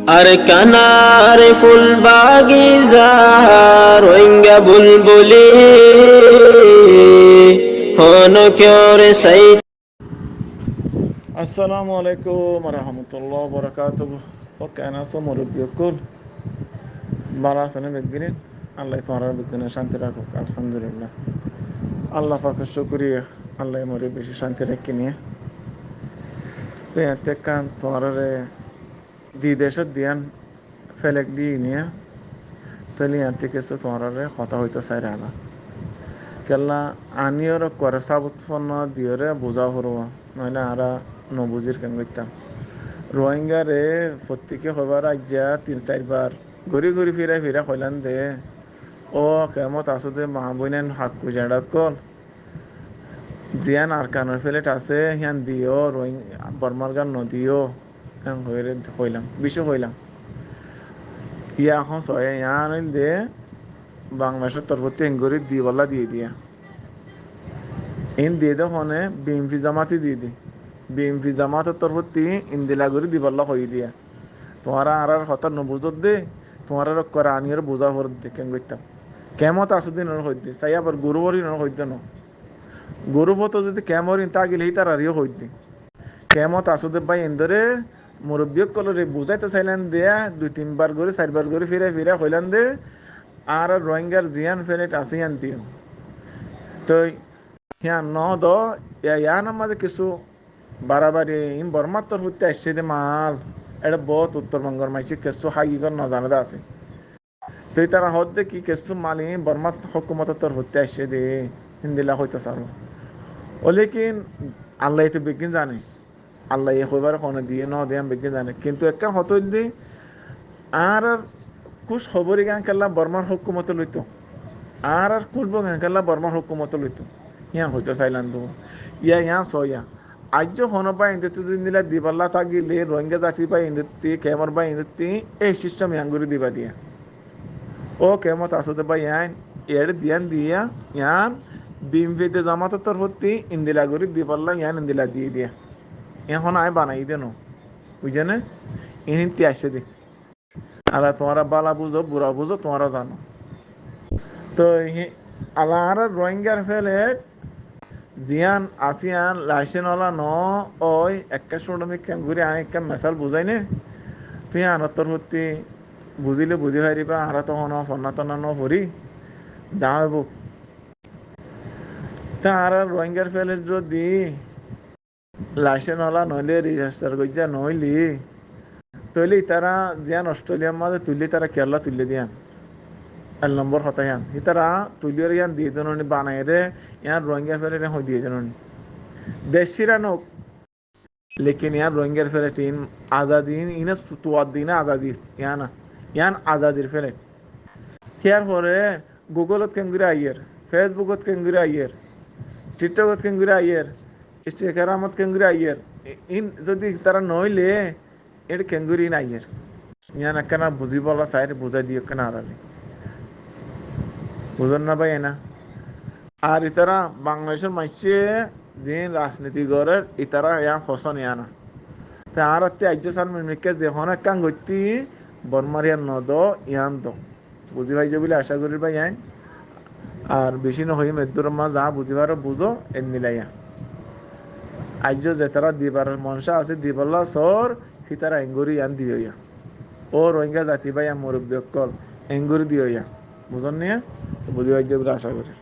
আর কানার ফুল বাগিচা রোহিঙ্গা বুলবুলি হন ক্যরে সাই। আসসালামু আলাইকুম রহমতুল্লাহ বরকাতুহ। ও কেন আছো মুরব্বিয়কুল? ভালো আছেন বেগিনিন? আল্লাহ তোমার বেগিনে শান্তি রাখুক। আলহামদুলিল্লাহ, আল্লাহ পাকের শুকরিয়া। আল্লাহ মরে বেশি শান্তি রেখে নিয়ে তো এতে কান তোমার দি দেশত দিয়ান ফেলেক দিয়ে নিয়ে তাহলে এতে কিছু তোমার কথা হইতো চাই না কেলা আনিওর করে সাবুৎপন্ন দিওরে বোঝা হরো নইলে আরা নবুজির কেন করতাম রোহিঙ্গা রে প্রত্যেকে হবার আজ্ঞা 3-4 বার ঘুরি ঘুরি ফিরা ফিরা হইলান দে ও কেমত আসতে মাহবুইনেন হাক কুজাড়াত কল জিয়ান আর কানের ফেলেট আছে হিয়ান দিও বর্মার গান নদীও হইরে হইলাম বিশ্ব হইলাম ইয়া এখন ছয় ইয়ান দে বাংলাদেশের তরফতে এঙ্গরি দিবল্লা দিয়ে দিয়া ইন দিয়ে দে হনে বিএমপি জামাতি দিয়ে দি বিএমপি জামাতের তরফতি ইন্দিলাগুড়ি দিবল্লা হই দিয়া তোমারা আর হতা নবুজত দে তোমার করে আনিয়ার বোঝা ভর দেখেন করতাম কেমত আসুদিন হইতে চাই আবার গরুবরই হইতে ন গরুবত যদি কেমরিন তা গেলে তার আরিও হইতে কেমত আসুদে ভাই এন্দরে মুরব্বী কলরে বুঝাইতে চাইলেন দেয়া 2-3 বার করে 4 বার করে ফিরে ফিরে হইলেন দে আর রোহিঙ্গার জিয়ান ফেলেট আসিয়ান দিও তো হিয়ান ন দ ইয়ান আমাদের কিছু বাড়াবাড়ি ইন বর্মার তোর হইতে আসছে দে মাল এটা বহুত উত্তরবঙ্গের মাইসি কিছু হাইগর ন জানাদা আছে তুই তারা হদ্দে কি কিছু মালি বর্মাত হকুমত তোর হইতে আসছে দে হিন্দিলা হইতে সারো ও লেকিন আল্লাহ তো বিজ্ঞান জানে আল্লাহ হইবার কোনো দিয়ে ন দিয়ে বিজ্ঞান জানে কিন্তু একটা হতো দি আর কুছ খবরই গান খেললা বর্মার হকুমত লইতো আর খুঁজবো গান খেললা বর্মার হকুমত লইতো ইয়া হইতো চাইলাম তো ইয়া সয়া আজ হনবা ইন্দুতি দিলা দিবাল্লা তাগিলে রোহিঙ্গা জাতি বা ইন্দুতি কেমর বা ইন্দুতি এই সিস্টেম ইয়াঙ্গুরি দিবা দিয়া ও কেমত আসতে বা ইয়ান এর জিয়ান দিয়া ইয়ান বিমফিতে জামাত তরফতি ইন্দিলা গুরি দিবাল্লা ইয়ান ইন্দিলা দিয়ে দিয়া এখন আয় বানাই দেন বুঝে ইহিনতি আসে দি আলা তোমারা বালা বুঝো বুড়া বুঝো তোমারা জানো তো আলা আর রোহিঙ্গার ফেলে জিয়ান আসিয়ান লাইসেনওয়ালা ন ওই একটা শ্রমিক ঘুরে আন একটা মেসাল বুঝাই নে তুই আনতর হতি বুঝিলে বুঝি হারিবা আর তখন ফন্না টনা ন ভরি যা হইব তা আর রোহিঙ্গার ফেলে যদি লাইসেনওয়ালা নইলে রেজিস্টার করিয়া নইলি তৈলি তারা জিয়ান অস্ট্রেলিয়ার মাঝে তুললি তারা কেরলা তুললে দিয়ান 1 নম্বর হতা ইয়ান তারা তুলিয়ার ইয়ান দিয়ে দেন বানাই রে ইয়ান রোহিঙ্গা ফেলে হয়ে দিয়ে যেন দেশিরা নোক लेकिन यार रोहिंग्या फेरे टीन आज़ादी इन्हें तुआदीना आज़ादी याना यान आज़ादी फेरे यार हो रहे गूगल केंगुरा आयर फेसबुक केंगुरा आयर टिकटक केंगुरा आयर इंस्टाग्राम केंगुरा आयर इन যদি তারা নইলে এর কেঙ্গুরি না আইয়ের ইয়ান একখানা বুঝি বলা সাইড বুঝাই দিও কেন আড়ালে বুঝন না ভাই না আর ইতারা বাংলাদেশের মাইসে যে রাজনীতি করে ইতারা ইয়ান ফসন ইয়ানা তা আর আজ্য সার মিনিকে যে হন কাং গতি বর্মারিয়ান নদ ইয়ান দ বুঝি ভাই বলে আশা করি ভাই আইন আর বেশি নহই মেদুর মা যা বুঝিবার বুঝো এন মিলাইয়া আজ্য যে তারা দিবার মনসা আছে দিবল্লা সর ফিতারা এঙ্গুরি ইয়ান দিওয়া ও রোহিঙ্গা জাতি ভাই মুরব্বী কল এঙ্গুরি দিওয়া বুঝন নিয়ে বুঝি ভাই বলে আশা করি।